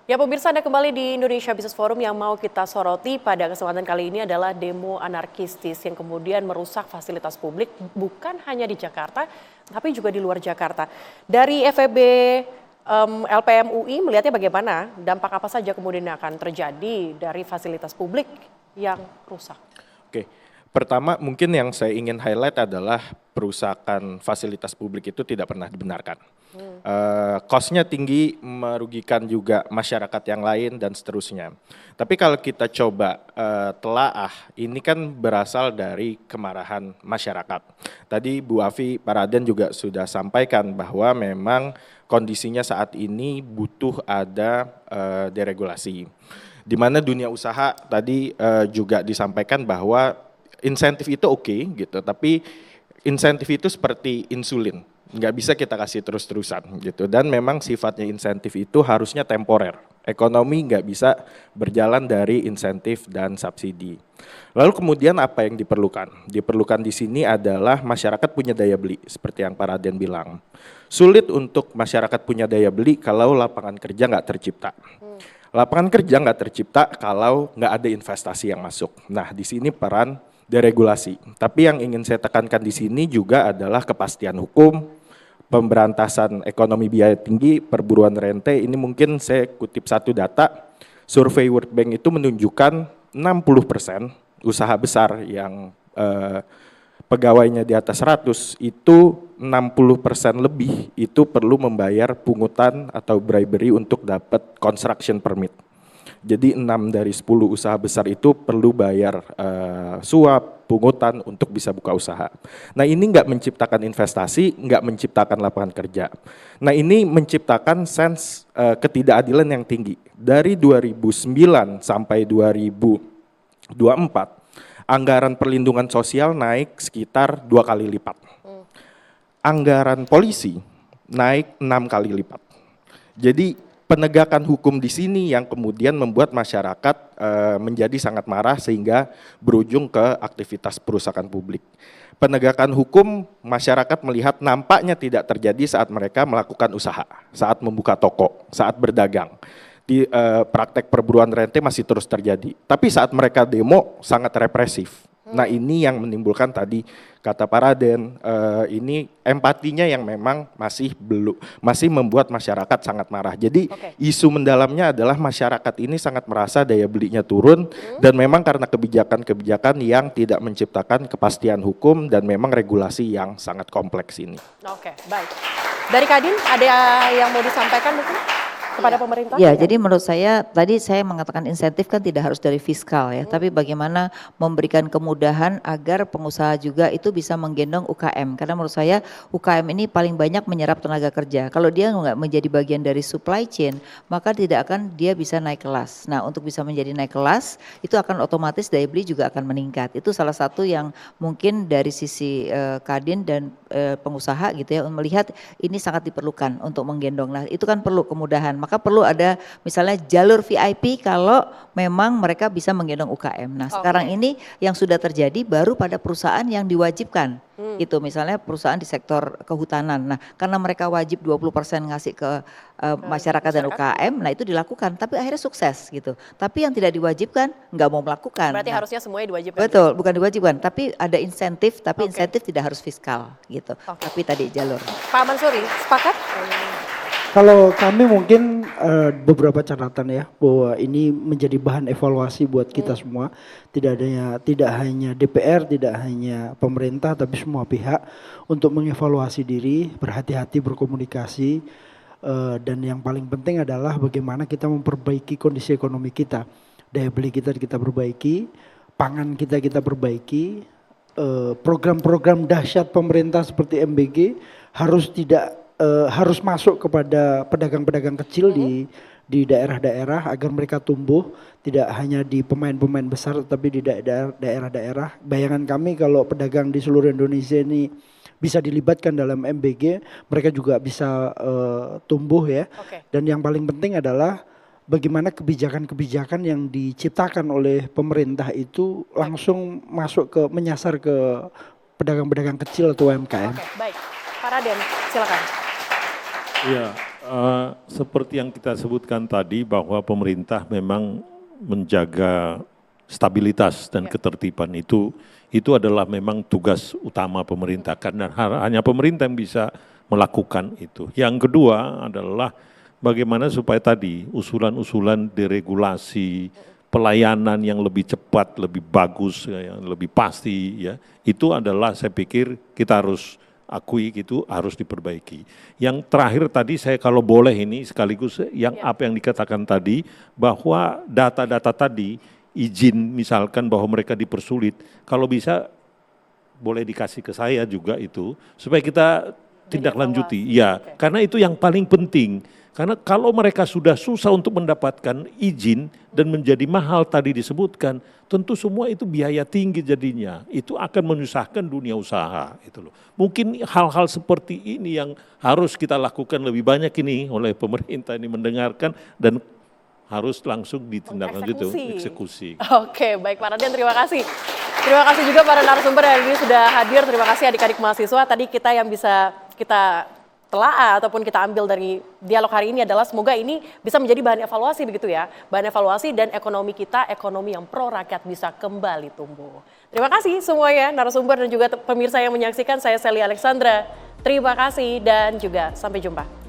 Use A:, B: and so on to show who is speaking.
A: Ya pemirsa, Anda kembali di Indonesia Business Forum. Yang mau kita soroti pada kesempatan kali ini adalah demo anarkistis yang kemudian merusak fasilitas publik bukan hanya di Jakarta tapi juga di luar Jakarta. Dari FEB LPM UI melihatnya bagaimana, dampak apa saja kemudian akan terjadi dari fasilitas publik yang rusak?
B: Oke, pertama mungkin yang saya ingin highlight adalah perusakan fasilitas publik itu tidak pernah dibenarkan. Cost-nya tinggi, merugikan juga masyarakat yang lain dan seterusnya. Tapi kalau kita coba telaah, ini kan berasal dari kemarahan masyarakat. Tadi Bu Afi, Pak Raden juga sudah sampaikan bahwa memang kondisinya saat ini butuh ada deregulasi. Di mana dunia usaha tadi juga disampaikan bahwa insentif itu oke gitu, tapi insentif itu seperti insulin, nggak bisa kita kasih terus-terusan gitu. Dan memang sifatnya insentif itu harusnya temporer. Ekonomi nggak bisa berjalan dari insentif dan subsidi. Lalu kemudian apa yang diperlukan? Diperlukan di sini adalah masyarakat punya daya beli, seperti yang Pak Raden bilang. Sulit untuk masyarakat punya daya beli kalau lapangan kerja nggak tercipta. Lapangan kerja nggak tercipta kalau nggak ada investasi yang masuk. Nah, di sini peran deregulasi. Tapi yang ingin saya tekankan di sini juga adalah kepastian hukum, pemberantasan ekonomi biaya tinggi, perburuan rente. Ini mungkin saya kutip satu data, survei World Bank itu menunjukkan 60% usaha besar yang pegawainya di atas 100 itu 60% lebih itu perlu membayar pungutan atau bribery untuk dapat construction permit. Jadi 6 dari 10 usaha besar itu perlu bayar suap, pungutan untuk bisa buka usaha. Nah ini nggak menciptakan investasi, nggak menciptakan lapangan kerja. Nah ini menciptakan sense ketidakadilan yang tinggi. Dari 2009 sampai 2024, anggaran perlindungan sosial naik sekitar 2 kali lipat. Anggaran polisi naik 6 kali lipat. Jadi penegakan hukum di sini yang kemudian membuat masyarakat menjadi sangat marah sehingga berujung ke aktivitas perusakan publik. Penegakan hukum masyarakat melihat nampaknya tidak terjadi saat mereka melakukan usaha, saat membuka toko, saat berdagang. Di praktek perburuan rente masih terus terjadi. Tapi saat mereka demo sangat represif. Nah ini yang menimbulkan tadi kata Pak Raden, ini empatinya yang memang masih membuat masyarakat sangat marah. Jadi isu mendalamnya adalah masyarakat ini sangat merasa daya belinya turun dan memang karena kebijakan-kebijakan yang tidak menciptakan kepastian hukum dan memang regulasi yang sangat kompleks ini.
A: Oke, baik. Dari Kadin ada yang mau disampaikan mungkin kepada pemerintah?
C: Ya, jadi menurut saya tadi saya mengatakan insentif kan tidak harus dari fiskal ya, tapi bagaimana memberikan kemudahan agar pengusaha juga itu bisa menggendong UKM. Karena menurut saya UKM ini paling banyak menyerap tenaga kerja. Kalau dia nggak menjadi bagian dari supply chain, maka tidak akan dia bisa naik kelas. Nah, untuk bisa menjadi naik kelas itu akan otomatis daya beli juga akan meningkat. Itu salah satu yang mungkin dari sisi Kadin dan pengusaha gitu ya melihat ini sangat diperlukan untuk menggendong. Nah, itu kan perlu kemudahan. Maka perlu ada misalnya jalur VIP kalau memang mereka bisa menggendong UKM. Nah sekarang ini yang sudah terjadi baru pada perusahaan yang diwajibkan. Itu misalnya perusahaan di sektor kehutanan. Nah karena mereka wajib 20% ngasih ke masyarakat dan UKM, nah itu dilakukan. Tapi akhirnya sukses gitu. Tapi yang tidak diwajibkan nggak mau melakukan.
A: Berarti harusnya semuanya diwajibkan.
C: Betul, bukan diwajibkan. Tapi ada insentif, tapi insentif tidak harus fiskal gitu. Tapi tadi jalur.
A: Pak Mansuri, sepakat?
D: Kalau kami mungkin beberapa catatan ya bahwa ini menjadi bahan evaluasi buat kita semua. Tidak hanya DPR, tidak hanya pemerintah, tapi semua pihak untuk mengevaluasi diri, berhati-hati berkomunikasi, dan yang paling penting adalah bagaimana kita memperbaiki kondisi ekonomi kita, daya beli kita perbaiki, pangan kita perbaiki, program-program dahsyat pemerintah seperti MBG harus masuk kepada pedagang-pedagang kecil di daerah-daerah agar mereka tumbuh tidak hanya di pemain-pemain besar tapi di daerah-daerah. Bayangan kami kalau pedagang di seluruh Indonesia ini bisa dilibatkan dalam MBG, mereka juga bisa tumbuh ya. Dan yang paling penting adalah bagaimana kebijakan-kebijakan yang diciptakan oleh pemerintah itu langsung menyasar ke pedagang-pedagang kecil atau UMKM.
A: Baik. Pak Raden, silakan.
E: Iya, Seperti yang kita sebutkan tadi bahwa pemerintah memang menjaga stabilitas dan ketertiban itu adalah memang tugas utama pemerintah karena hanya pemerintah yang bisa melakukan itu. Yang kedua adalah bagaimana supaya tadi usulan-usulan deregulasi, pelayanan yang lebih cepat, lebih bagus, yang lebih pasti, ya itu adalah saya pikir kita harus akui gitu harus diperbaiki. Yang terakhir tadi saya kalau boleh ini sekaligus yang apa yang dikatakan tadi bahwa data-data tadi izin misalkan bahwa mereka dipersulit, kalau bisa boleh dikasih ke saya juga itu supaya kita tindak lanjuti. Ya, karena itu yang paling penting. Karena kalau mereka sudah susah untuk mendapatkan izin dan menjadi mahal tadi disebutkan, tentu semua itu biaya tinggi jadinya. Itu akan menyusahkan dunia usaha. Itu loh. Mungkin hal-hal seperti ini yang harus kita lakukan lebih banyak ini oleh pemerintah ini mendengarkan dan harus langsung ditindaklanjuti eksekusi.
A: Oke, baik Pak Raden, terima kasih. Terima kasih juga para narasumber yang ini sudah hadir. Terima kasih adik-adik mahasiswa. Tadi kita yang bisa kita telaah ataupun kita ambil dari dialog hari ini adalah semoga ini bisa menjadi bahan evaluasi begitu ya. Bahan evaluasi dan ekonomi kita, ekonomi yang pro rakyat bisa kembali tumbuh. Terima kasih semuanya narasumber dan juga pemirsa yang menyaksikan. Saya Sally Alexandra. Terima kasih dan juga sampai jumpa.